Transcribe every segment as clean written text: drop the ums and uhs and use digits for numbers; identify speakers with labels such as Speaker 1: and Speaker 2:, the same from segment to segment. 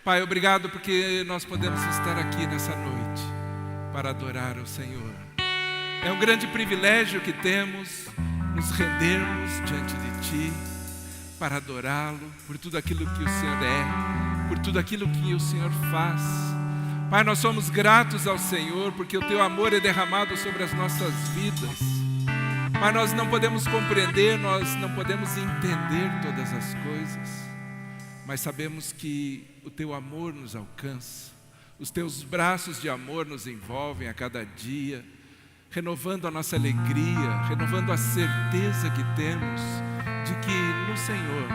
Speaker 1: Pai, obrigado porque nós podemos estar aqui nessa noite para adorar o Senhor. É um grande privilégio que temos nos rendermos diante de Ti para adorá-lo por tudo aquilo que o Senhor é, por tudo aquilo que o Senhor faz. Pai, nós somos gratos ao Senhor porque o Teu amor é derramado sobre as nossas vidas. Pai, nós não podemos compreender, nós não podemos entender todas as coisas, mas sabemos que o Teu amor nos alcança, os Teus braços de amor nos envolvem a cada dia, renovando a nossa alegria, renovando a certeza que temos de que no Senhor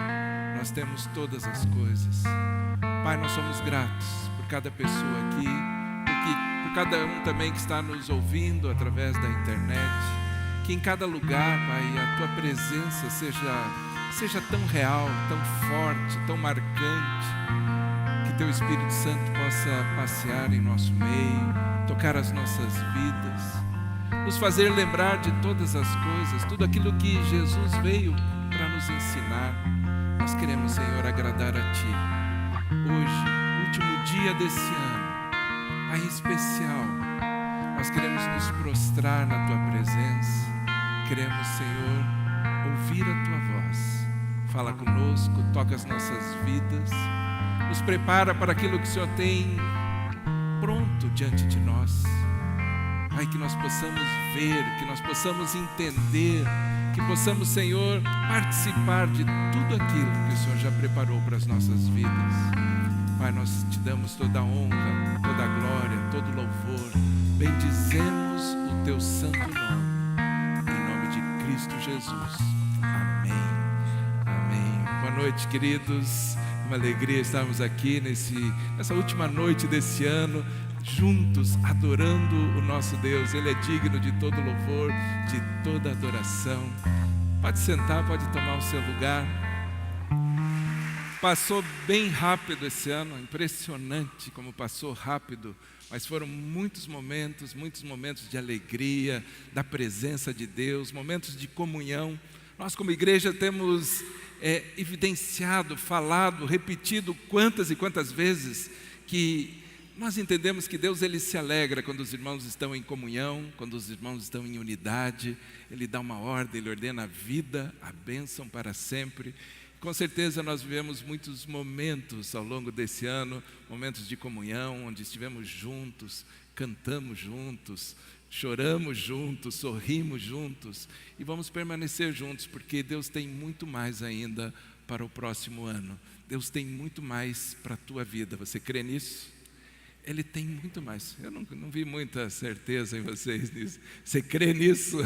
Speaker 1: nós temos todas as coisas. Pai, nós somos gratos por cada pessoa aqui, por cada um também que está nos ouvindo através da internet, que em cada lugar, Pai, a Tua presença seja tão real, tão forte, tão marcante, que Teu Espírito Santo possa passear em nosso meio, tocar as nossas vidas, nos fazer lembrar de todas as coisas, tudo aquilo que Jesus veio para nos ensinar. Nós queremos, Senhor, agradar a Ti. Hoje, último dia desse ano, Pai, em especial, nós queremos nos prostrar na Tua presença, queremos, Senhor, ouvir a Tua voz. Fala conosco, toca as nossas vidas, nos prepara para aquilo que o Senhor tem pronto diante de nós. Pai, que nós possamos ver, que nós possamos entender, que possamos, Senhor, participar de tudo aquilo que o Senhor já preparou para as nossas vidas. Pai, nós Te damos toda a honra, toda a glória, todo o louvor. Bendizemos o Teu santo nome, em nome de Cristo Jesus. Amém. Amém. Boa noite, queridos. Uma alegria estarmos aqui nessa última noite desse ano, juntos, adorando o nosso Deus. Ele é digno de todo louvor, de toda adoração. Pode sentar, pode tomar o seu lugar. Passou bem rápido esse ano, impressionante como passou rápido, mas foram muitos momentos de alegria, da presença de Deus, momentos de comunhão. Nós como igreja temos evidenciado, falado, repetido quantas e quantas vezes que nós entendemos que Deus ele se alegra quando os irmãos estão em comunhão, quando os irmãos estão em unidade. Ele dá uma ordem, Ele ordena a vida, a bênção para sempre. Com certeza nós vivemos muitos momentos ao longo desse ano, momentos de comunhão, onde estivemos juntos, cantamos juntos, choramos juntos, sorrimos juntos e vamos permanecer juntos, porque Deus tem muito mais ainda para o próximo ano. Deus tem muito mais para a tua vida. Você crê nisso? Ele tem muito mais. Eu não vi muita certeza em vocês nisso. Você crê nisso?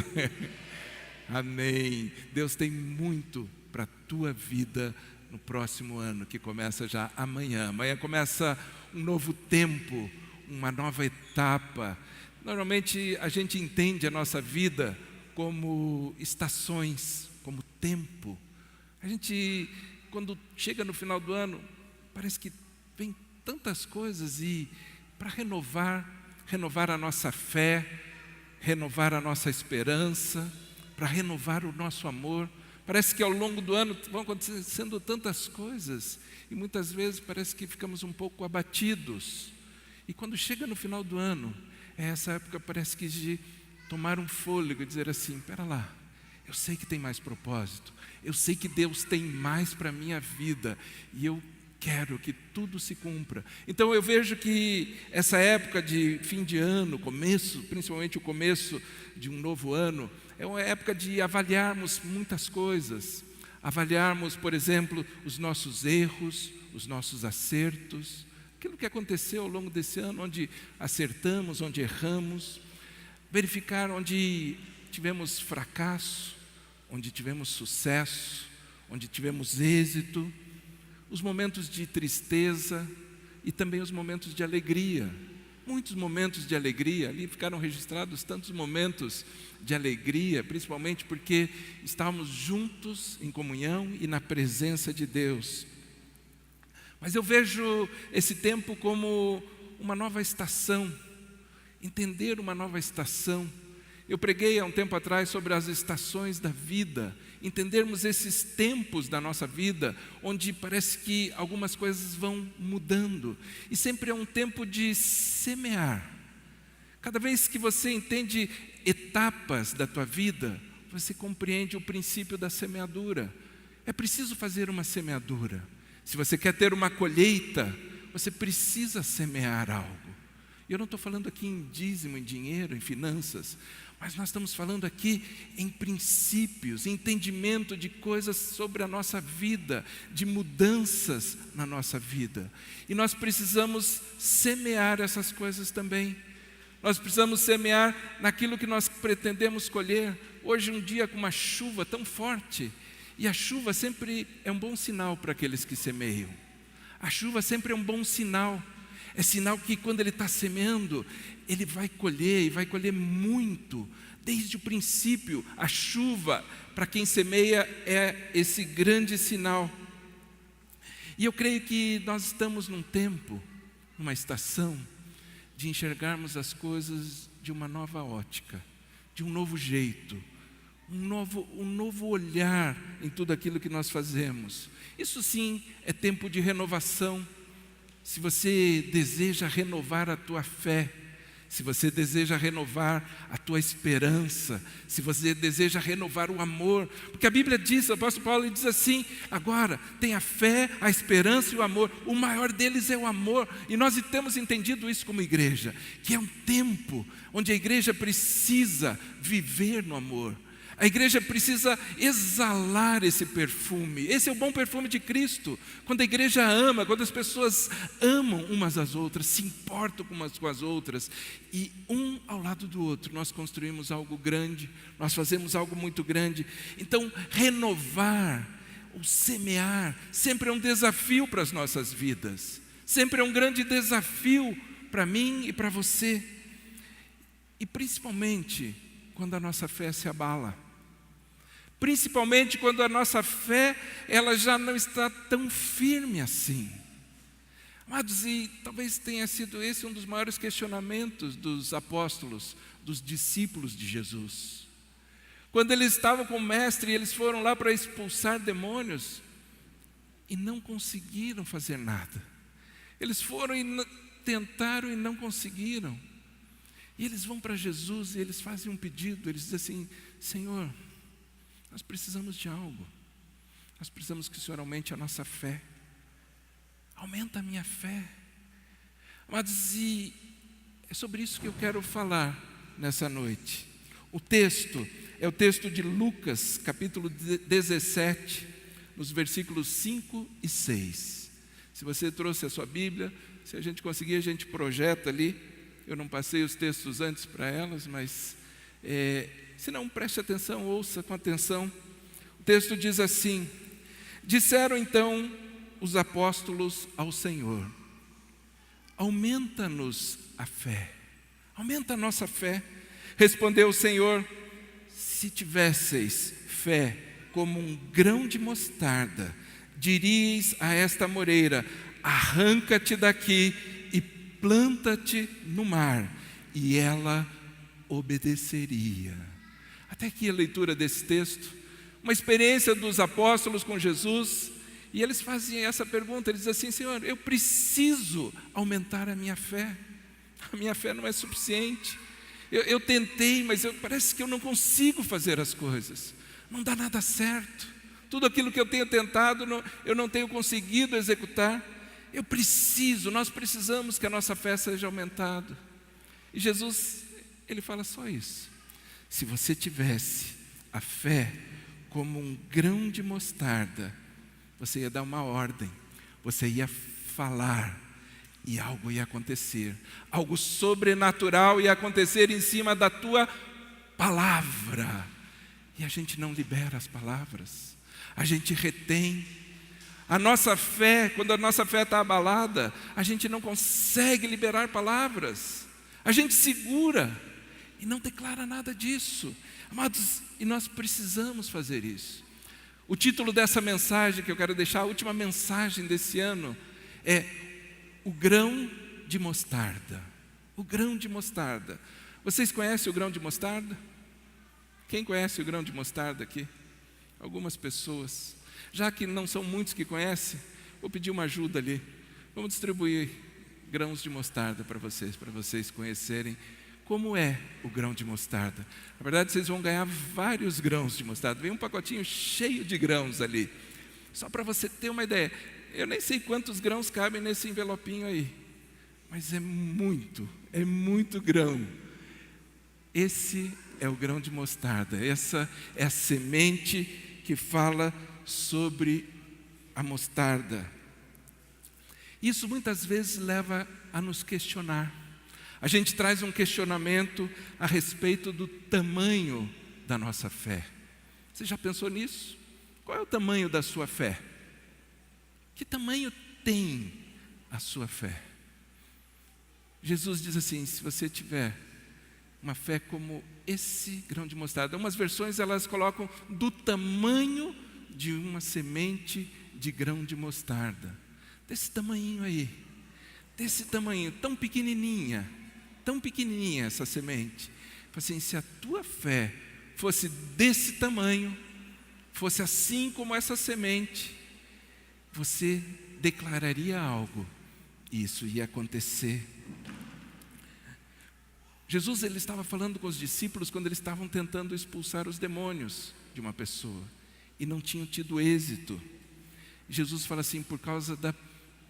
Speaker 1: Amém. Deus tem muito para a tua vida no próximo ano, que começa já amanhã. Amanhã começa um novo tempo, uma nova etapa. Normalmente a gente entende a nossa vida como estações, como tempo. A gente, quando chega no final do ano, parece que vem tantas coisas e para renovar a nossa fé, renovar a nossa esperança, para renovar o nosso amor. Parece que ao longo do ano vão acontecendo tantas coisas e muitas vezes parece que ficamos um pouco abatidos. E quando chega no final do ano, essa época parece que de tomar um fôlego e dizer assim, espera lá, eu sei que tem mais propósito, eu sei que Deus tem mais para a minha vida e eu quero que tudo se cumpra. Então eu vejo que essa época de fim de ano, começo, principalmente o começo de um novo ano, é uma época de avaliarmos muitas coisas. Avaliarmos, por exemplo, os nossos erros, os nossos acertos, aquilo que aconteceu ao longo desse ano, onde acertamos, onde erramos, verificar onde tivemos fracasso, onde tivemos sucesso, onde tivemos êxito, os momentos de tristeza e também os momentos de alegria. Muitos momentos de alegria, ali ficaram registrados tantos momentos de alegria, principalmente porque estávamos juntos em comunhão e na presença de Deus. Mas eu vejo esse tempo como uma nova estação, entender uma nova estação. Eu preguei há um tempo atrás sobre as estações da vida, entendermos esses tempos da nossa vida, onde parece que algumas coisas vão mudando, e sempre é um tempo de semear. Cada vez que você entende etapas da tua vida, você compreende o princípio da semeadura. É preciso fazer uma semeadura. Se você quer ter uma colheita, você precisa semear algo. E eu não estou falando aqui em dízimo, em dinheiro, em finanças, mas nós estamos falando aqui em princípios, em entendimento de coisas sobre a nossa vida, de mudanças na nossa vida. E nós precisamos semear essas coisas também. Nós precisamos semear naquilo que nós pretendemos colher. Hoje um dia com uma chuva tão forte, e a chuva sempre é um bom sinal para aqueles que semeiam. A chuva sempre é um bom sinal. É sinal que quando ele está semeando, ele vai colher, e vai colher muito. Desde o princípio, a chuva, para quem semeia, é esse grande sinal. E eu creio que nós estamos num tempo, numa estação, de enxergarmos as coisas de uma nova ótica, de um novo jeito, um novo olhar em tudo aquilo que nós fazemos. Isso sim é tempo de renovação. Se você deseja renovar a tua fé, se você deseja renovar a tua esperança, se você deseja renovar o amor, porque a Bíblia diz, o apóstolo Paulo diz assim: agora tem a fé, a esperança e o amor, o maior deles é o amor, e nós temos entendido isso como igreja, que é um tempo onde a igreja precisa viver no amor. A igreja precisa exalar esse perfume. Esse é o bom perfume de Cristo. Quando a igreja ama, quando as pessoas amam umas às outras, se importam umas com as outras, e um ao lado do outro, nós construímos algo grande, nós fazemos algo muito grande. Então, renovar, ou semear, sempre é um desafio para as nossas vidas. Sempre é um grande desafio para mim e para você. E principalmente quando a nossa fé se abala. Principalmente quando a nossa fé, ela já não está tão firme assim. Amados, e talvez tenha sido esse um dos maiores questionamentos dos apóstolos, dos discípulos de Jesus. Quando eles estavam com o mestre e eles foram lá para expulsar demônios e não conseguiram fazer nada. Eles foram e tentaram e não conseguiram. E eles vão para Jesus e eles fazem um pedido, eles dizem assim: Senhor, nós precisamos de algo. Nós precisamos que o Senhor aumente a nossa fé. Aumenta a minha fé. Amados, e é sobre isso que eu quero falar nessa noite. O texto é o texto de Lucas, capítulo 17, nos versículos 5 e 6. Se você trouxe a sua Bíblia, se a gente conseguir, a gente projeta ali. Eu não passei os textos antes para elas, mas se não, preste atenção, ouça com atenção. O texto diz assim: disseram então os apóstolos ao Senhor: aumenta-nos a fé, aumenta a nossa fé. Respondeu o Senhor: se tivesseis fé como um grão de mostarda, diríeis a esta moreira: arranca-te daqui e planta-te no mar, e ela obedeceria. Até aqui a leitura desse texto, uma experiência dos apóstolos com Jesus, e eles fazem essa pergunta, eles dizem assim: Senhor, eu preciso aumentar a minha fé não é suficiente, eu tentei, mas parece que eu não consigo fazer as coisas, não dá nada certo, tudo aquilo que eu tenho tentado, eu não tenho conseguido executar. Nós precisamos que a nossa fé seja aumentada. E Jesus, Ele fala só isso: se você tivesse a fé como um grão de mostarda, você ia dar uma ordem, você ia falar, e algo ia acontecer, algo sobrenatural ia acontecer em cima da tua palavra. E a gente não libera as palavras, a gente retém. A nossa fé, quando a nossa fé está abalada, a gente não consegue liberar palavras, a gente segura e não declara nada disso. Amados, e nós precisamos fazer isso. O título dessa mensagem que eu quero deixar, a última mensagem desse ano, é o grão de mostarda. O grão de mostarda. Vocês conhecem o grão de mostarda? Quem conhece o grão de mostarda aqui? Algumas pessoas. Já que não são muitos que conhecem, vou pedir uma ajuda ali. Vamos distribuir grãos de mostarda para vocês conhecerem como é o grão de mostarda. Na verdade, vocês vão ganhar vários grãos de mostarda. Vem um pacotinho cheio de grãos ali. Só para você ter uma ideia. Eu nem sei quantos grãos cabem nesse envelopinho aí. Mas é muito grão. Esse é o grão de mostarda. Essa é a semente que fala sobre a mostarda. Isso muitas vezes leva a nos questionar. A gente traz um questionamento a respeito do tamanho da nossa fé. Você já pensou nisso? Qual é o tamanho da sua fé? Que tamanho tem a sua fé? Jesus diz assim, se você tiver uma fé como esse grão de mostarda, umas versões elas colocam do tamanho de uma semente de grão de mostarda. Desse tamanhinho aí, desse tamanho, tão pequenininha essa semente. Assim, se a tua fé fosse desse tamanho, fosse assim como essa semente, você declararia algo e isso ia acontecer. Jesus ele estava falando com os discípulos quando eles estavam tentando expulsar os demônios de uma pessoa e não tinham tido êxito. Jesus fala assim, por causa da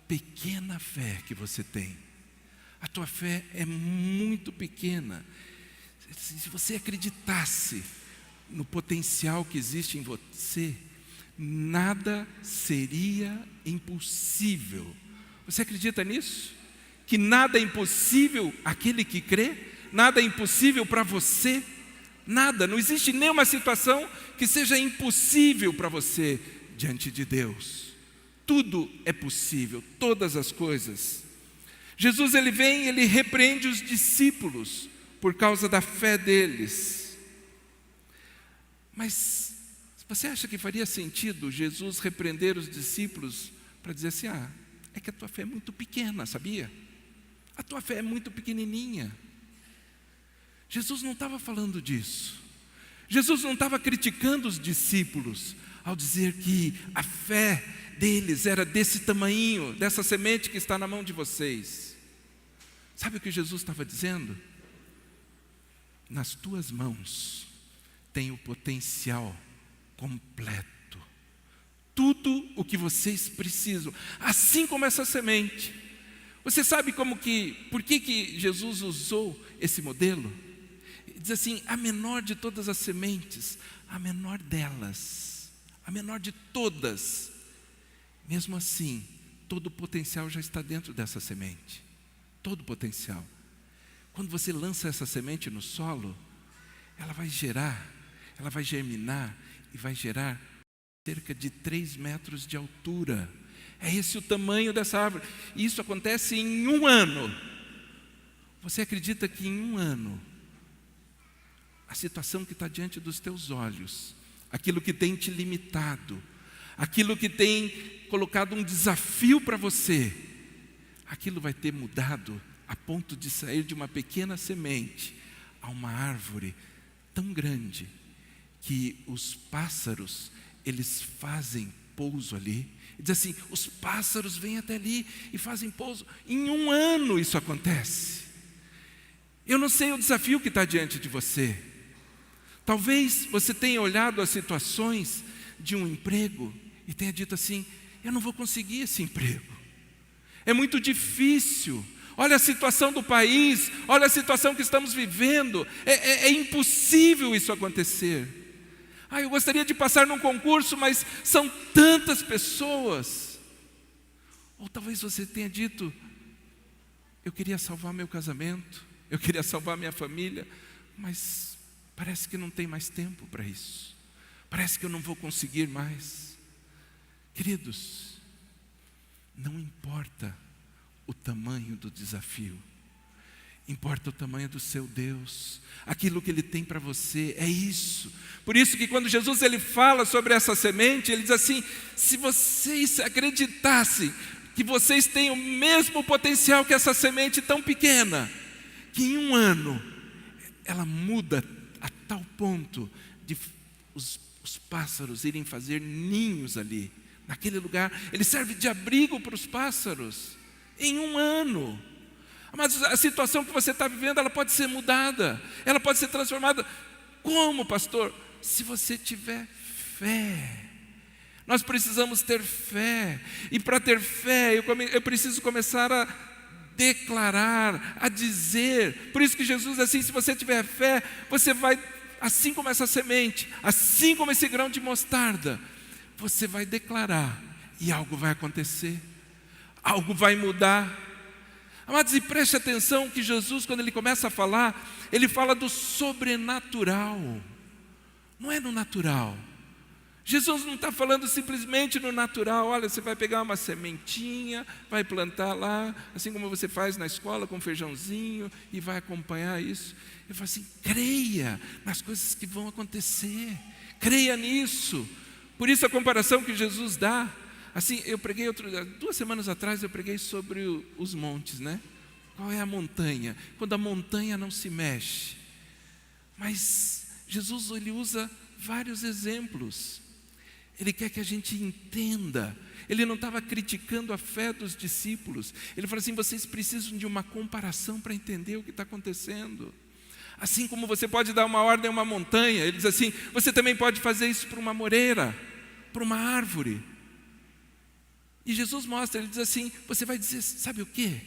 Speaker 1: pequena fé que você tem. A tua fé é muito pequena. Se você acreditasse no potencial que existe em você, nada seria impossível. Você acredita nisso? Que nada é impossível àquele que crê? Nada é impossível para você? Nada, não existe nenhuma situação que seja impossível para você diante de Deus. Tudo é possível, todas as coisas. Jesus ele vem, ele repreende os discípulos por causa da fé deles. Mas você acha que faria sentido Jesus repreender os discípulos para dizer assim, é que a tua fé é muito pequena, sabia? A tua fé é muito pequenininha. Jesus não estava falando disso. Jesus não estava criticando os discípulos ao dizer que a fé deles era desse tamanho, dessa semente que está na mão de vocês. Sabe o que Jesus estava dizendo? Nas tuas mãos tem o potencial completo. Tudo o que vocês precisam, assim como essa semente. Você sabe por que Jesus usou esse modelo? Diz assim, a menor de todas as sementes, a menor delas, a menor de todas. Mesmo assim, todo o potencial já está dentro dessa semente. Todo o potencial. Quando você lança essa semente no solo, ela vai germinar e vai gerar cerca de 3 metros de altura. É esse o tamanho dessa árvore. E isso acontece em 1 ano. Você acredita que em 1 ano, a situação que está diante dos teus olhos, aquilo que tem te limitado, aquilo que tem colocado um desafio para você, aquilo vai ter mudado a ponto de sair de uma pequena semente a uma árvore tão grande que os pássaros, eles fazem pouso ali. Diz assim, os pássaros vêm até ali e fazem pouso. Em 1 ano isso acontece. Eu não sei o desafio que está diante de você. Talvez você tenha olhado as situações de um emprego e tenha dito assim, eu não vou conseguir esse emprego. É muito difícil. Olha a situação do país, olha a situação que estamos vivendo. É impossível isso acontecer. Eu gostaria de passar num concurso, mas são tantas pessoas. Ou talvez você tenha dito, eu queria salvar meu casamento, eu queria salvar minha família, mas parece que não tem mais tempo para isso. Parece que eu não vou conseguir mais. Queridos, não importa o tamanho do desafio, importa o tamanho do seu Deus. Aquilo que Ele tem para você é isso. Por isso que quando Jesus ele fala sobre essa semente, Ele diz assim, se vocês acreditassem que vocês têm o mesmo potencial que essa semente tão pequena, que em 1 ano ela muda a tal ponto de os pássaros irem fazer ninhos ali, naquele lugar. Ele serve de abrigo para os pássaros, em 1 ano. Mas a situação que você está vivendo, ela pode ser mudada, ela pode ser transformada. Como, pastor? Se você tiver fé. Nós precisamos ter fé, e para ter fé, eu preciso começar a declarar, a dizer. Por isso que Jesus diz assim: se você tiver fé, você vai, assim como essa semente, assim como esse grão de mostarda, você vai declarar, e algo vai acontecer, algo vai mudar. Amados, e preste atenção que Jesus, quando ele começa a falar, ele fala do sobrenatural, não é no natural. Jesus não está falando simplesmente no natural. Olha, você vai pegar uma sementinha, vai plantar lá, assim como você faz na escola com feijãozinho, e vai acompanhar isso. Ele fala assim: creia nas coisas que vão acontecer, creia nisso. Por isso a comparação que Jesus dá, assim, eu preguei 2 semanas atrás, eu preguei sobre os montes, né? Qual é a montanha? Quando a montanha não se mexe. Mas Jesus, ele usa vários exemplos. Ele quer que a gente entenda. Ele não estava criticando a fé dos discípulos. Ele falou assim: vocês precisam de uma comparação para entender o que está acontecendo. Assim como você pode dar uma ordem a uma montanha, ele diz assim, você também pode fazer isso para uma moreira, para uma árvore. E Jesus mostra, ele diz assim, você vai dizer, sabe o quê?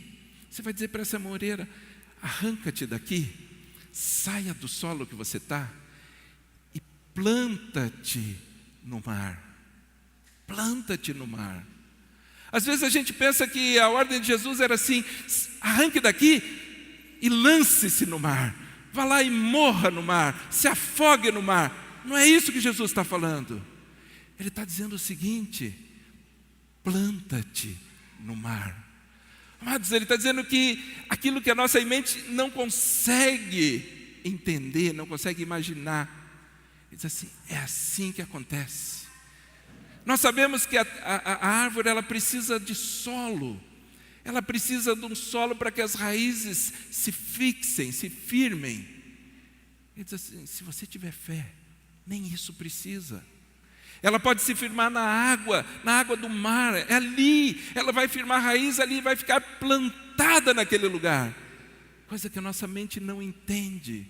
Speaker 1: Você vai dizer para essa moreira: arranca-te daqui, saia do solo que você está e planta-te no mar. Planta-te no mar. Às vezes a gente pensa que a ordem de Jesus era assim: arranque daqui e lance-se no mar. Vá lá e morra no mar, se afogue no mar. Não é isso que Jesus está falando. Ele está dizendo o seguinte: planta-te no mar. Amados, ele está dizendo que aquilo que a nossa mente não consegue entender, não consegue imaginar, ele diz assim: é assim que acontece. Nós sabemos que a árvore, ela precisa de solo. Ela precisa de um solo para que as raízes se fixem, se firmem. Ele diz assim: se você tiver fé, nem isso precisa. Ela pode se firmar na água do mar, é ali. Ela vai firmar raiz ali, vai ficar plantada naquele lugar. Coisa que a nossa mente não entende,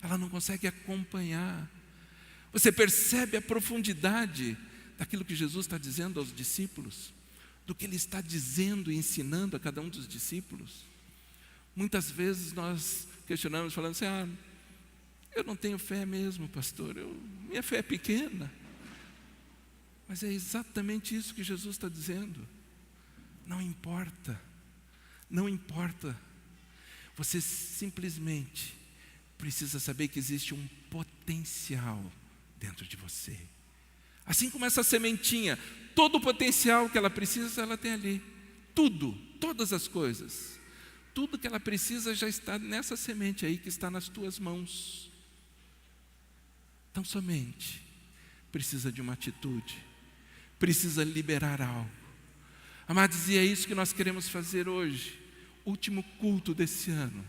Speaker 1: ela não consegue acompanhar. Você percebe a profundidade daquilo que Jesus está dizendo aos discípulos, do que Ele está dizendo e ensinando a cada um dos discípulos? Muitas vezes nós questionamos, falando assim: eu não tenho fé mesmo, pastor, minha fé é pequena. Mas é exatamente isso que Jesus está dizendo. Não importa, não importa. Você simplesmente precisa saber que existe um potencial dentro de você. Assim como essa sementinha, todo o potencial que ela precisa, ela tem ali. Tudo, todas as coisas. Tudo que ela precisa já está nessa semente aí que está nas tuas mãos. Então somente precisa de uma atitude, precisa liberar algo. Amados, e é isso que nós queremos fazer hoje, último culto desse ano.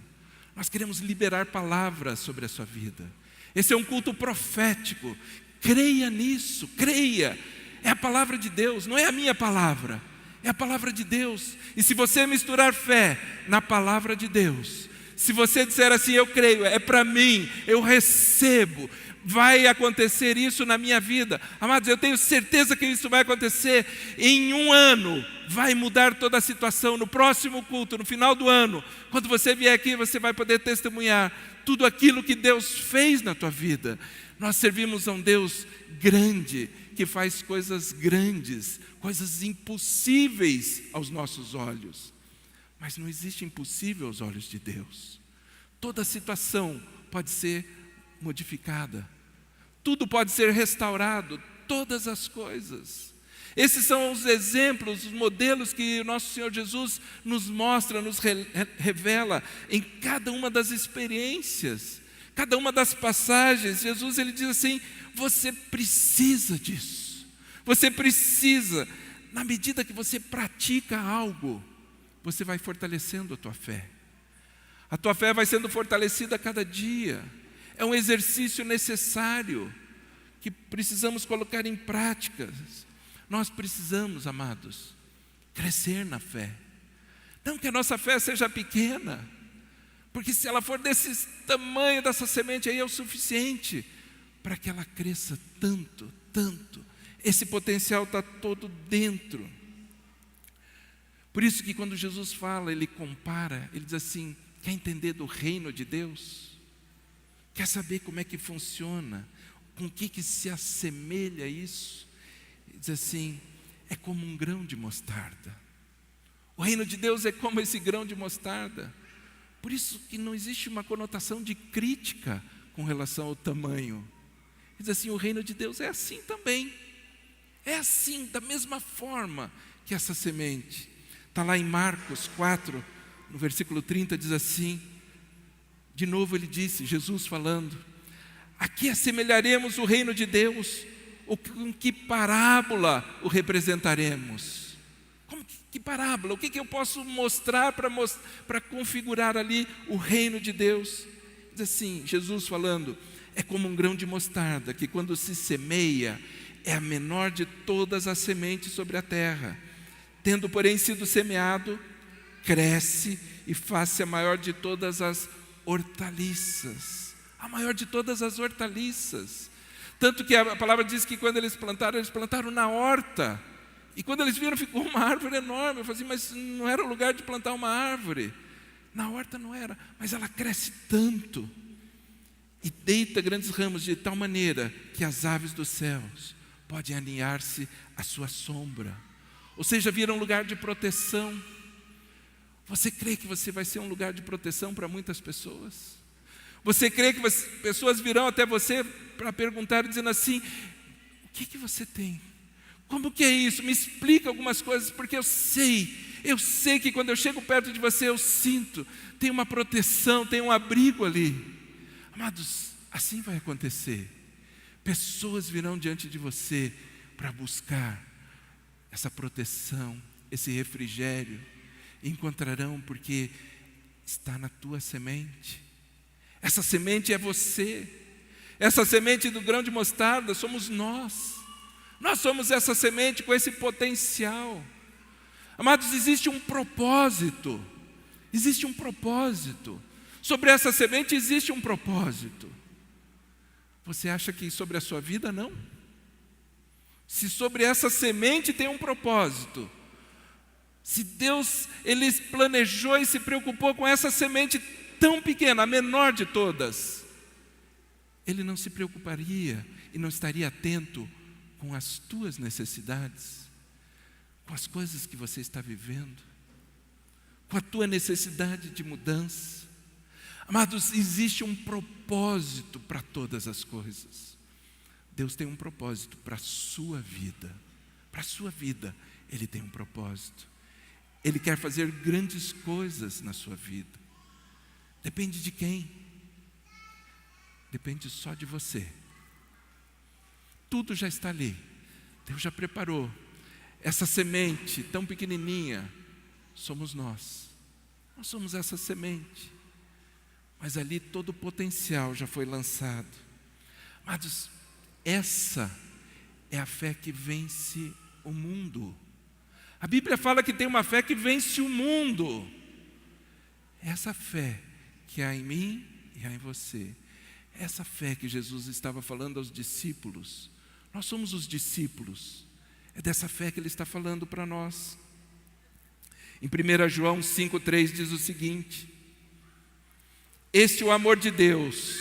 Speaker 1: Nós queremos liberar palavras sobre a sua vida. Esse é um culto profético. Creia nisso, creia. É a palavra de Deus, não é a minha palavra, é a palavra de Deus. E se você misturar fé na palavra de Deus, se você disser assim: eu creio, é para mim, eu recebo, vai acontecer isso na minha vida. Amados, eu tenho certeza que isso vai acontecer. Em 1 ano, vai mudar toda a situação. No próximo culto, no final do ano, quando você vier aqui, você vai poder testemunhar tudo aquilo que Deus fez na tua vida. Nós servimos a um Deus grande, que faz coisas grandes, coisas impossíveis aos nossos olhos. Mas não existe impossível aos olhos de Deus. Toda situação pode ser modificada. Tudo pode ser restaurado, todas as coisas. Esses são os exemplos, os modelos que o nosso Senhor Jesus nos mostra, nos revela em cada uma das experiências, cada uma das passagens. Jesus, ele diz assim: você precisa disso. Você precisa. Na medida que você pratica algo, você vai fortalecendo a tua fé. A tua fé vai sendo fortalecida a cada dia. É um exercício necessário. que precisamos colocar em prática. Nós precisamos, amados, crescer na fé. Não que a nossa fé seja pequena, porque se ela for desse tamanho, dessa semente aí, é o suficiente para que ela cresça tanto, tanto. Esse potencial está todo dentro. Por isso que quando Jesus fala, Ele compara, Ele diz assim: quer entender do reino de Deus? Quer saber como é que funciona? Com o que se assemelha a isso? Ele diz assim: é como um grão de mostarda. O reino de Deus é como esse grão de mostarda. Por isso que não existe uma conotação de crítica com relação ao tamanho. Ele diz assim: o reino de Deus é assim também. É assim, da mesma forma que essa semente. Está lá em Marcos 4, no versículo 30, diz assim, de novo ele disse, Jesus falando: aqui assemelharemos o reino de Deus, ou com que parábola o representaremos? Como que parábola? O que eu posso mostrar para configurar ali o reino de Deus? Diz assim, Jesus falando: é como um grão de mostarda, que quando se semeia, é a menor de todas as sementes sobre a terra. Tendo, porém, sido semeado, cresce e faz-se a maior de todas as hortaliças. A maior de todas as hortaliças. Tanto que a palavra diz que quando eles plantaram na horta. E quando eles viram, ficou uma árvore enorme. Eu falei assim: mas não era o lugar de plantar uma árvore. Na horta não era, mas ela cresce tanto. E deita grandes ramos de tal maneira que as aves dos céus podem aninhar-se à sua sombra. Ou seja, vira um lugar de proteção. Você crê que você vai ser um lugar de proteção para muitas pessoas? Você crê que pessoas virão até você para perguntar, dizendo assim: o que você tem? Como que é isso? Me explica algumas coisas, porque eu sei que quando eu chego perto de você, eu sinto, tem uma proteção, tem um abrigo ali. Amados, assim vai acontecer. Pessoas virão diante de você para buscar essa proteção, esse refrigério, encontrarão porque está na tua semente. Essa semente é você. Essa semente do grão de mostarda somos nós. Nós somos essa semente com esse potencial. Amados, existe um propósito. Existe um propósito. Sobre essa semente existe um propósito. Você acha que sobre a sua vida não? Se sobre essa semente tem um propósito, se Deus, Ele planejou e se preocupou com essa semente tão pequena, a menor de todas, Ele não se preocuparia e não estaria atento com as tuas necessidades, com as coisas que você está vivendo, com a tua necessidade de mudança. Amados, existe um propósito para todas as coisas. Deus tem um propósito para a sua vida. Para a sua vida, Ele tem um propósito. Ele quer fazer grandes coisas na sua vida. Depende de quem? Depende só de você. Tudo já está ali. Deus já preparou. Essa semente tão pequenininha, somos nós. Nós somos essa semente. Mas ali todo o potencial já foi lançado. Amados, essa é a fé que vence o mundo. A Bíblia fala que tem uma fé que vence o mundo. Essa fé que há em mim e há em você. Essa fé que Jesus estava falando aos discípulos. Nós somos os discípulos. É dessa fé que Ele está falando para nós. Em 1 João 5,3 diz o seguinte: este é o amor de Deus.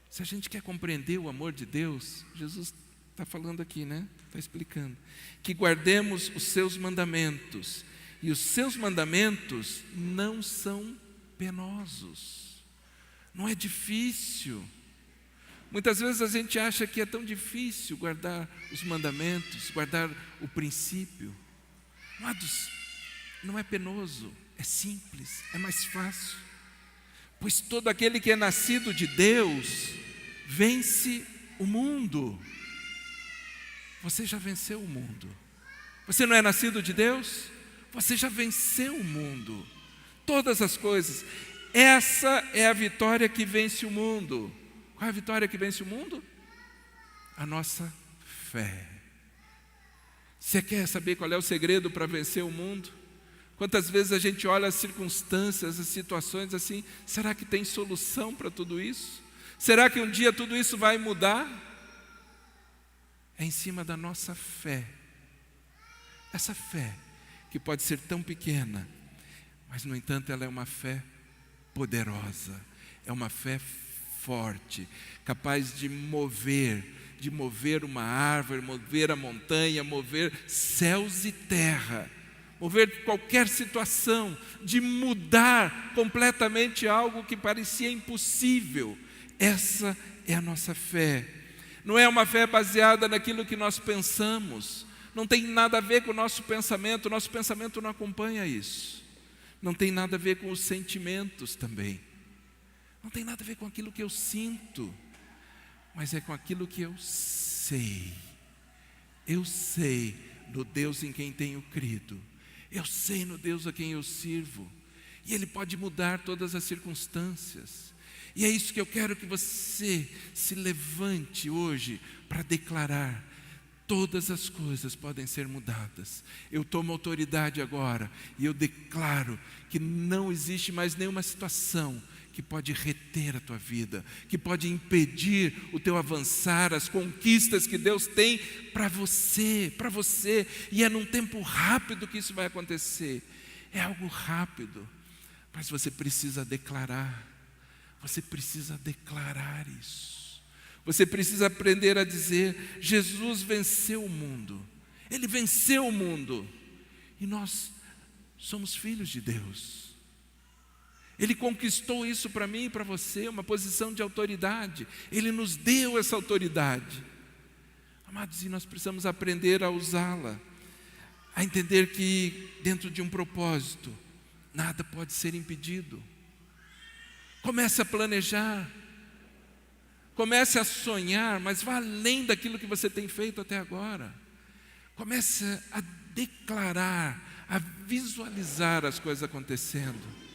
Speaker 1: Se a gente quer compreender o amor de Deus, Jesus está falando aqui, né? Está explicando. Que guardemos os seus mandamentos. E os seus mandamentos não são penosos. Não é difícil. Muitas vezes a gente acha que é tão difícil guardar os mandamentos, guardar o princípio. Amados, não é penoso, é simples, é mais fácil. Pois todo aquele que é nascido de Deus vence o mundo. Você já venceu o mundo. Você não é nascido de Deus? Você já venceu o mundo. Todas as coisas. Essa é a vitória que vence o mundo. Qual é a vitória que vence o mundo? a nossa fé. Você quer saber qual é o segredo para vencer o mundo? Quantas vezes a gente olha as circunstâncias, as situações assim, será que tem solução para tudo isso? Será que um dia tudo isso vai mudar? É em cima da nossa fé. Essa fé que pode ser tão pequena, mas no entanto ela é uma fé poderosa, é uma fé forte, capaz de mover uma árvore, mover a montanha, mover céus e terra, mover qualquer situação, de mudar completamente algo que parecia impossível. Essa é a nossa fé. Não é uma fé baseada naquilo que nós pensamos, não tem nada a ver com o nosso pensamento não acompanha isso. Não tem nada a ver com os sentimentos também. Não tem nada a ver com aquilo que eu sinto, mas é com aquilo que eu sei. Eu sei no Deus em quem tenho crido. Eu sei no Deus a quem eu sirvo. E Ele pode mudar todas as circunstâncias. E é isso que eu quero que você se levante hoje para declarar. Todas as coisas podem ser mudadas. Eu tomo autoridade agora e eu declaro que não existe mais nenhuma situação que pode reter a tua vida, que pode impedir o teu avançar, as conquistas que Deus tem para você, e é num tempo rápido que isso vai acontecer. É algo rápido, mas você precisa declarar isso. Você precisa aprender a dizer: Jesus venceu o mundo, Ele venceu o mundo, e nós somos filhos de Deus. Ele conquistou isso para mim e para você, uma posição de autoridade. Ele nos deu essa autoridade. Amados, e nós precisamos aprender a usá-la, a entender que dentro de um propósito, nada pode ser impedido. Comece a planejar, comece a sonhar, mas vá além daquilo que você tem feito até agora. Comece a declarar, a visualizar as coisas acontecendo.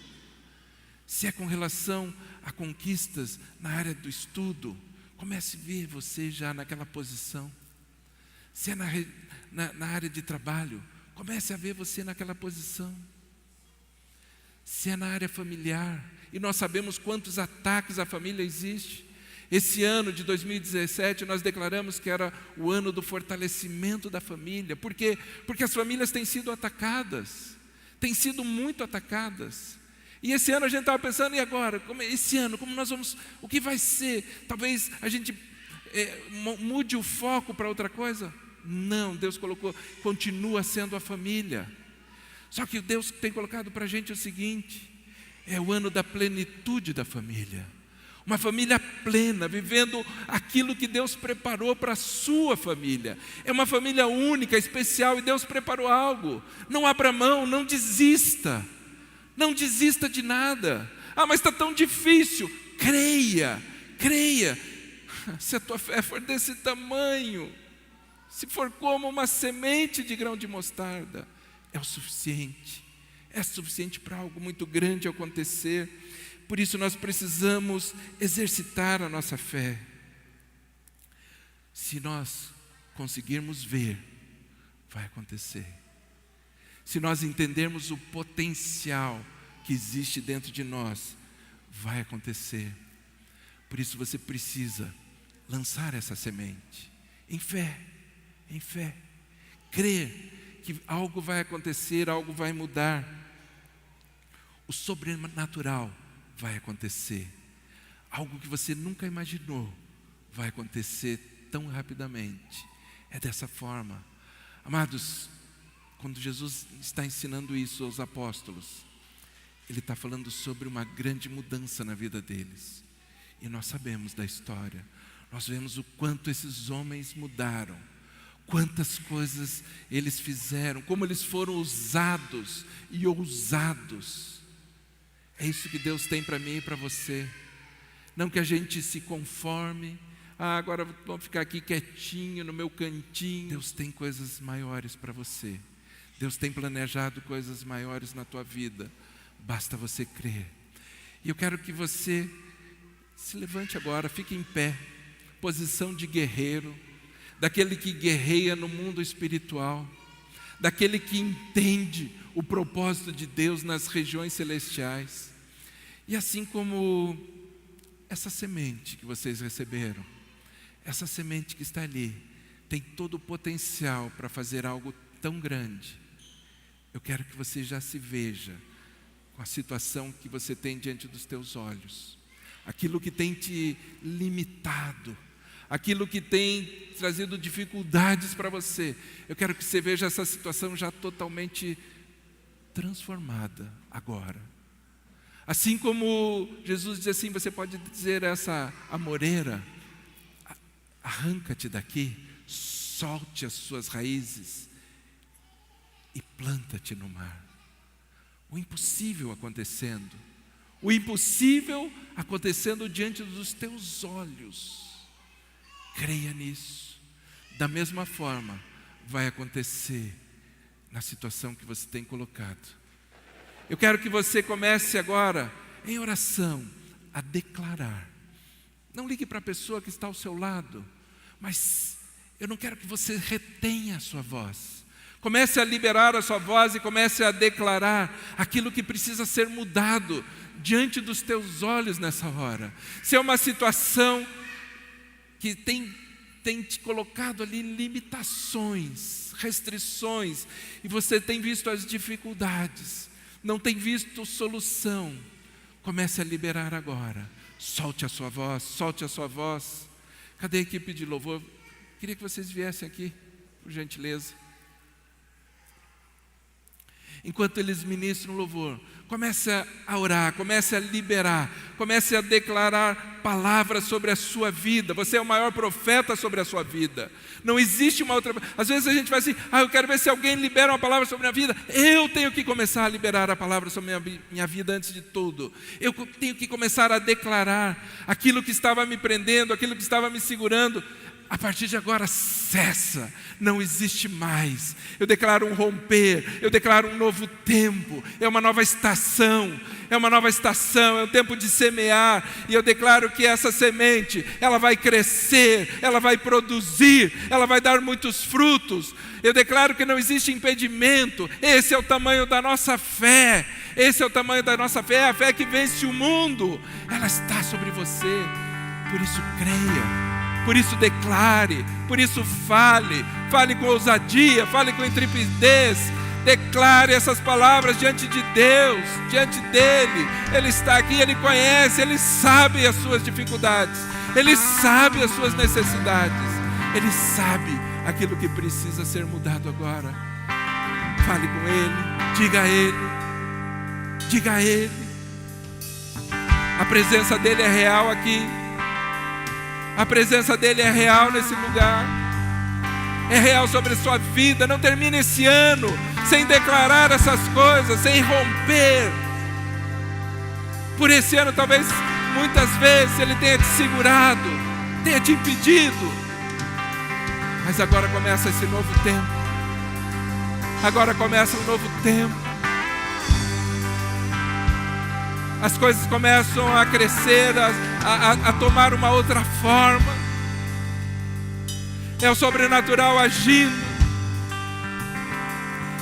Speaker 1: Se é com relação a conquistas na área do estudo, comece a ver você já naquela posição. Se é na área de trabalho, comece a ver você naquela posição. Se é na área familiar, e nós sabemos quantos ataques à família existem. Esse ano de 2017 nós declaramos que era o ano do fortalecimento da família. Por quê? Porque as famílias têm sido atacadas, têm sido muito atacadas. E esse ano a gente estava pensando, e agora? Esse ano, como nós vamos, o que vai ser? Talvez a gente mude o foco para outra coisa? Não, Deus colocou, continua sendo a família. Só que Deus tem colocado para a gente o seguinte: é o ano da plenitude da família. Uma família plena, vivendo aquilo que Deus preparou para a sua família. É uma família única, especial, e Deus preparou algo. Não abra mão, não desista. Não desista de nada. Ah, mas está tão difícil. Creia. Se a tua fé for desse tamanho, se for como uma semente de grão de mostarda, é o suficiente. É suficiente para algo muito grande acontecer. Por isso nós precisamos exercitar a nossa fé. Se nós conseguirmos ver, vai acontecer. Se nós entendermos o potencial que existe dentro de nós, vai acontecer. Por isso você precisa lançar essa semente em fé, crer que algo vai acontecer, algo vai mudar. O sobrenatural vai acontecer. Algo que você nunca imaginou vai acontecer tão rapidamente. É dessa forma. Amados, quando Jesus está ensinando isso aos apóstolos, Ele está falando sobre uma grande mudança na vida deles. E nós sabemos da história. Nós vemos o quanto esses homens mudaram. Quantas coisas eles fizeram. Como eles foram usados e ousados. É isso que Deus tem para mim e para você. Não que a gente se conforme. Agora vou ficar aqui quietinho no meu cantinho. Deus tem coisas maiores para você. Deus tem planejado coisas maiores na tua vida. Basta você crer. E eu quero que você se levante agora, fique em pé. Posição de guerreiro. daquele que guerreia no mundo espiritual, daquele que entende o propósito de Deus nas regiões celestiais. E assim como essa semente que vocês receberam, essa semente que está ali, tem todo o potencial para fazer algo tão grande. Eu quero que você já se veja com a situação que você tem diante dos teus olhos, aquilo que tem te limitado, aquilo que tem trazido dificuldades para você. Eu quero que você veja essa situação já totalmente transformada agora. Assim como Jesus diz assim, você pode dizer a essa amoreira: arranca-te daqui, solte as suas raízes e planta-te no mar. O impossível acontecendo, o impossível acontecendo diante dos teus olhos. Creia nisso. Da mesma forma, vai acontecer na situação que você tem colocado. Eu quero que você comece agora, em oração, a declarar. Não ligue para a pessoa que está ao seu lado, mas eu não quero que você retenha a sua voz. Comece a liberar a sua voz e comece a declarar aquilo que precisa ser mudado diante dos teus olhos nessa hora. Se é uma situação que tem te colocado ali limitações, restrições, e você tem visto as dificuldades, não tem visto solução, comece a liberar agora. Solte a sua voz, solte a sua voz. Cadê a equipe de louvor? Queria que vocês viessem aqui, por gentileza. Enquanto eles ministram louvor, comece a orar, comece a liberar, comece a declarar palavras sobre a sua vida. Você é o maior profeta sobre a sua vida. Não existe uma outra. Às vezes a gente vai assim: eu quero ver se alguém libera uma palavra sobre a minha vida. Eu tenho que começar a liberar a palavra sobre a minha vida antes de tudo. Eu tenho que começar a declarar aquilo que estava me prendendo, aquilo que estava me segurando. A partir de agora cessa, não existe mais. Eu declaro um romper, eu declaro um novo tempo, é uma nova estação, é um tempo de semear, e eu declaro que essa semente, ela vai crescer, ela vai produzir, ela vai dar muitos frutos. Eu declaro que não existe impedimento. Esse é o tamanho da nossa fé, esse é o tamanho da nossa fé, a fé que vence o mundo, ela está sobre você. Por isso creia. Por isso declare, por isso fale com ousadia, fale com intrepidez, declare essas palavras diante de Deus, diante dEle. Ele está aqui, Ele conhece, Ele sabe as suas dificuldades, Ele sabe as suas necessidades, Ele sabe aquilo que precisa ser mudado agora. Fale com Ele, diga a Ele. A presença dEle é real aqui. A presença dEle é real nesse lugar, é real sobre a sua vida. Não termine esse ano sem declarar essas coisas, sem romper. Por esse ano talvez muitas vezes Ele tenha te segurado, tenha te impedido, mas agora começa esse novo tempo. Agora começa um novo tempo. As coisas começam a crescer, a tomar uma outra forma. É o sobrenatural agindo.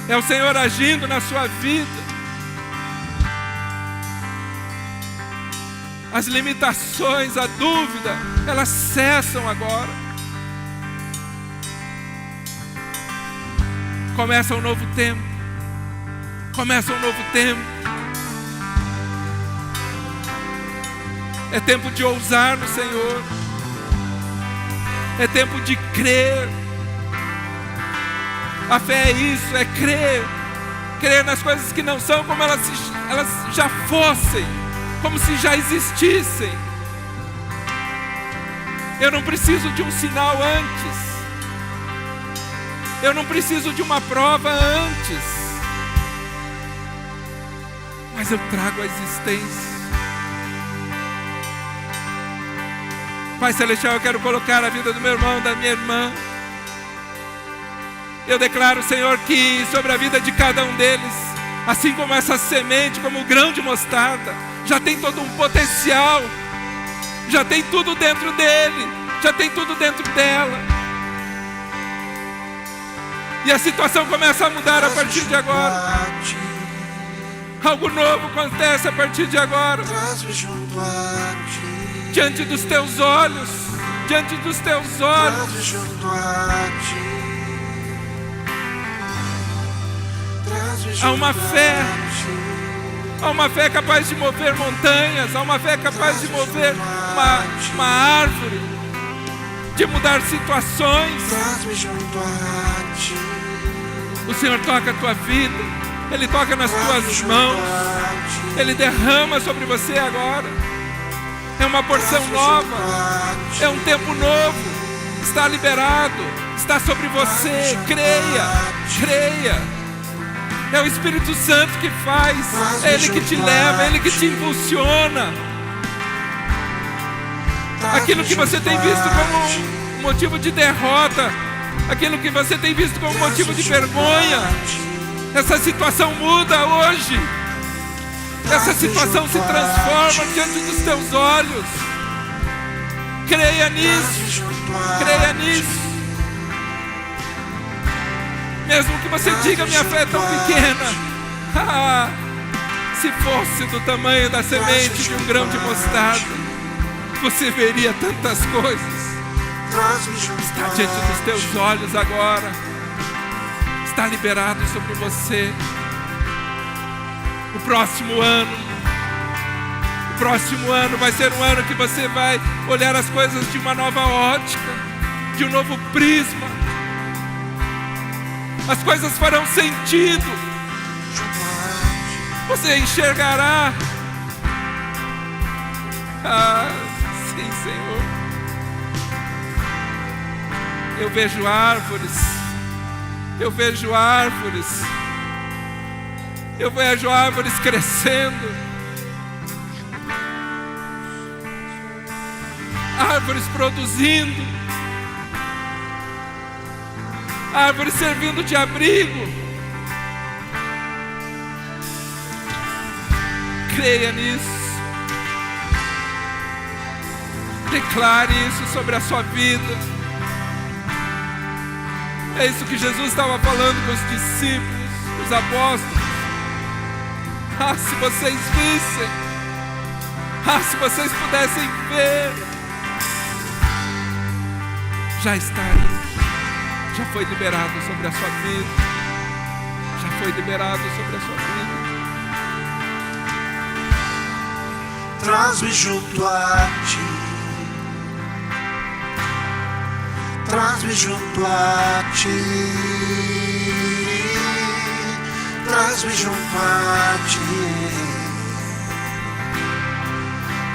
Speaker 1: É o Senhor agindo na sua vida. As limitações, a dúvida, elas cessam agora. Começa um novo tempo. Começa um novo tempo. É tempo de ousar no Senhor. É tempo de crer. A fé é isso, é crer. Crer nas coisas que não são como elas já fossem, como se já existissem. Eu não preciso de um sinal antes. Eu não preciso de uma prova antes. Mas eu trago a existência. Pai Celestial, eu quero colocar a vida do meu irmão, da minha irmã. Eu declaro, Senhor, que sobre a vida de cada um deles, assim como essa semente, como o grão de mostarda, já tem todo um potencial, já tem tudo dentro dele, já tem tudo dentro dela. E a situação começa a mudar a partir de agora. Algo novo acontece a partir de agora. Diante dos teus olhos. Diante dos teus olhos. Há uma fé. Há uma fé capaz de mover montanhas. Há uma fé capaz de mover uma árvore. De mudar situações. O Senhor toca a tua vida. Ele toca nas tuas mãos. Ele derrama sobre você agora. É uma porção nova. É um tempo novo. Está liberado. Está sobre você. Creia. Creia. É o Espírito Santo que faz. É Ele que te leva. É Ele que te impulsiona. Aquilo que você tem visto como um motivo de derrota, aquilo que você tem visto como motivo de vergonha, essa situação muda hoje. Essa situação se transforma diante dos teus olhos. Creia nisso. Creia nisso. Mesmo que você diga, minha fé é tão pequena. Se fosse do tamanho da semente de um grão de mostarda, você veria tantas coisas. Está diante dos teus olhos agora. Está liberado sobre você. O próximo ano vai ser um ano que você vai olhar as coisas de uma nova ótica, de um novo prisma. As coisas farão sentido. Você enxergará. Sim, Senhor. Eu vejo árvores. Eu vejo árvores. Eu vejo árvores crescendo. Árvores produzindo. Árvores servindo de abrigo. Creia nisso. Declare isso sobre a sua vida. É isso que Jesus estava falando com os discípulos, os apóstolos. Se vocês vissem. Se vocês pudessem ver. Já está aí. Já foi liberado sobre a sua vida. Já foi liberado sobre a sua vida.
Speaker 2: Traz-me junto a ti. Traz-me junto a ti. Traz-me junto a ti.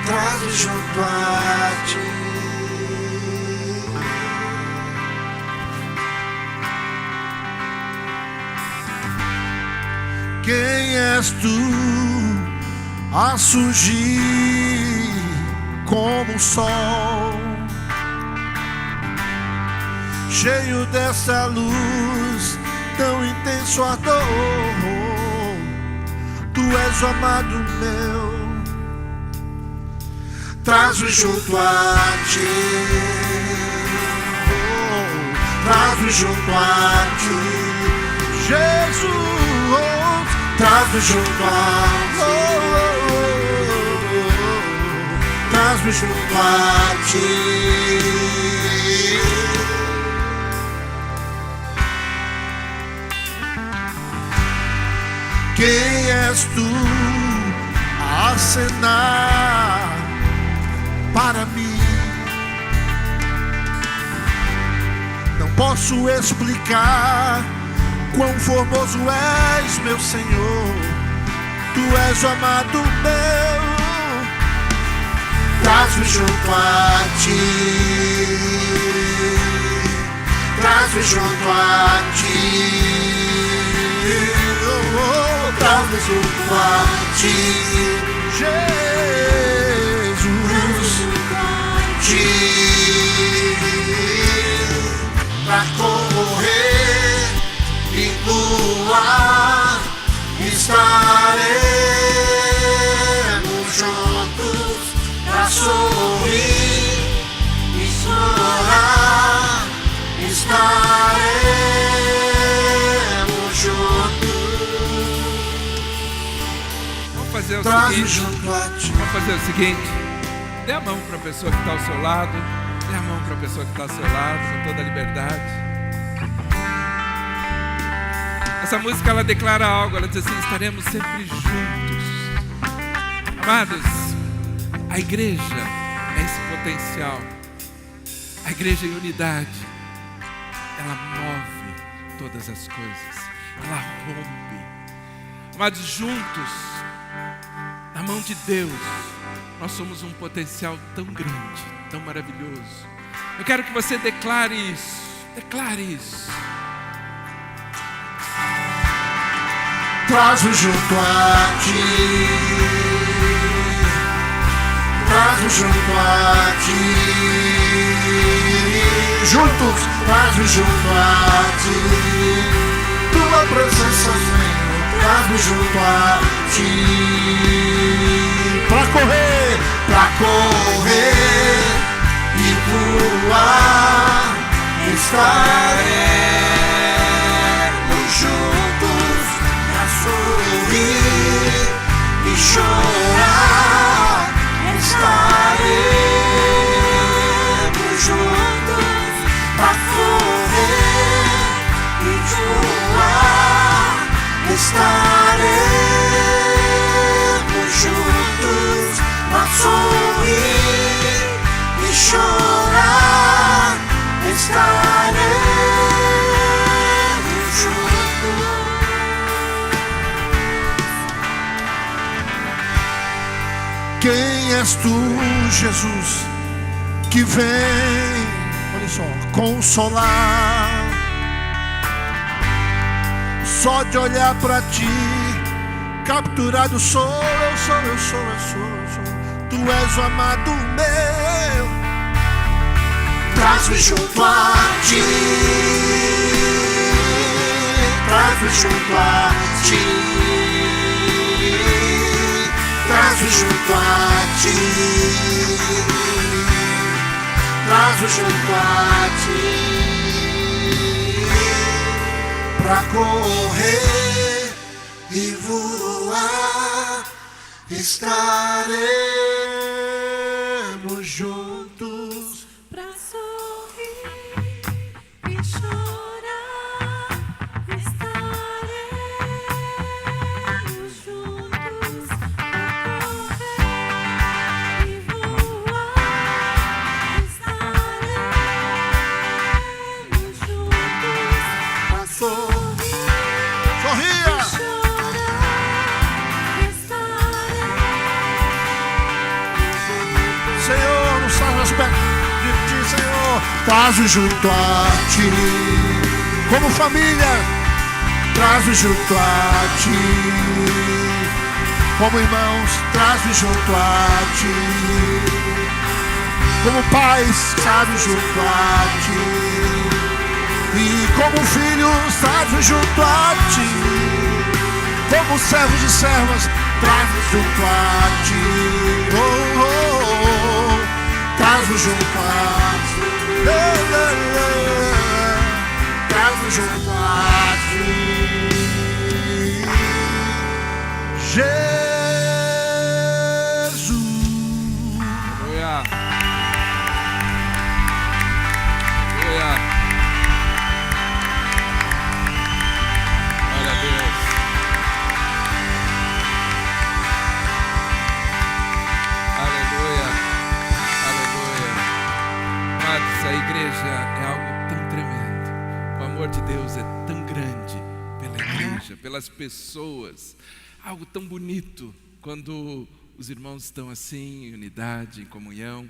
Speaker 2: Traz-me junto a ti. Quem és tu a surgir como o sol, cheio dessa luz, tão intenso ardor? Tu és o amado meu. Traz-me junto a ti. Traz-me junto a ti, Jesus. Traz-me junto a ti. Traz-me junto a ti. Quem és tu a acenar para mim? Não posso explicar quão formoso és, meu Senhor. Tu és o amado meu. Traz-me junto a ti. Traz-me junto a ti. Traz-me junto a ti, Jesus. Pra correr e voar, estaremos juntos. Pra sorrir e chorar, estaremos
Speaker 1: fazer o
Speaker 2: traz-me
Speaker 1: seguinte.
Speaker 2: junto a ti.
Speaker 1: Vamos fazer o seguinte. Dê a mão para a pessoa que está ao seu lado. Dê a mão para a pessoa que está ao seu lado, com toda a liberdade. Essa música, ela declara algo. Ela diz assim: estaremos sempre juntos. Amados, a igreja é esse potencial. A igreja em unidade, ela move todas as coisas. Ela rompe. Amados, juntos, na mão de Deus, nós somos um potencial tão grande, tão maravilhoso. Eu quero que você declare isso. Declare isso.
Speaker 2: Traz-me junto a ti. Traz-me junto a ti. Juntos, traz-me junto a ti. Tua presença, Senhor, traz-me junto a ti. Pra correr e voar, estaremos juntos pra sorrir e chorar. Estaremos juntos pra correr e voar. Estaremos juntos pra sorrir e chorar. Estaremos juntos. Quem és tu, Jesus, que vem, olha só, consolar? Só de olhar pra ti, capturado sou, eu sou. Tu és o amado meu. Traz-me junto a ti. Traz-me junto a ti. Traz-me junto a ti. Traz-me junto a ti. Pra correr e voar, estaremos juntos.
Speaker 3: Pra sorrir e chorar, estaremos juntos. Pra correr e voar, estaremos juntos. Pra sorrir
Speaker 2: Sorria!
Speaker 3: e chorar, estaremos juntos.
Speaker 2: Senhor, nos traz mais perto de ti, Senhor. Traz-me junto a ti. Como família, traz-me junto a ti. Como irmãos, traz-me junto a ti. Como pais, traz-me junto a ti. E como filhos, traz-me junto a ti. Como servos e servas, traz-me junto a ti. Oh, oh, oh. Traz-me junto a ti. Traz-me junto a ti. Jesus.
Speaker 1: Aleluia. Aleluia. Glória a Deus. Aleluia. Aleluia. Amados, a igreja é algo tão tremendo. O amor de Deus é tão grande pela igreja, pelas pessoas. Algo tão bonito quando os irmãos estão assim, em unidade, em comunhão.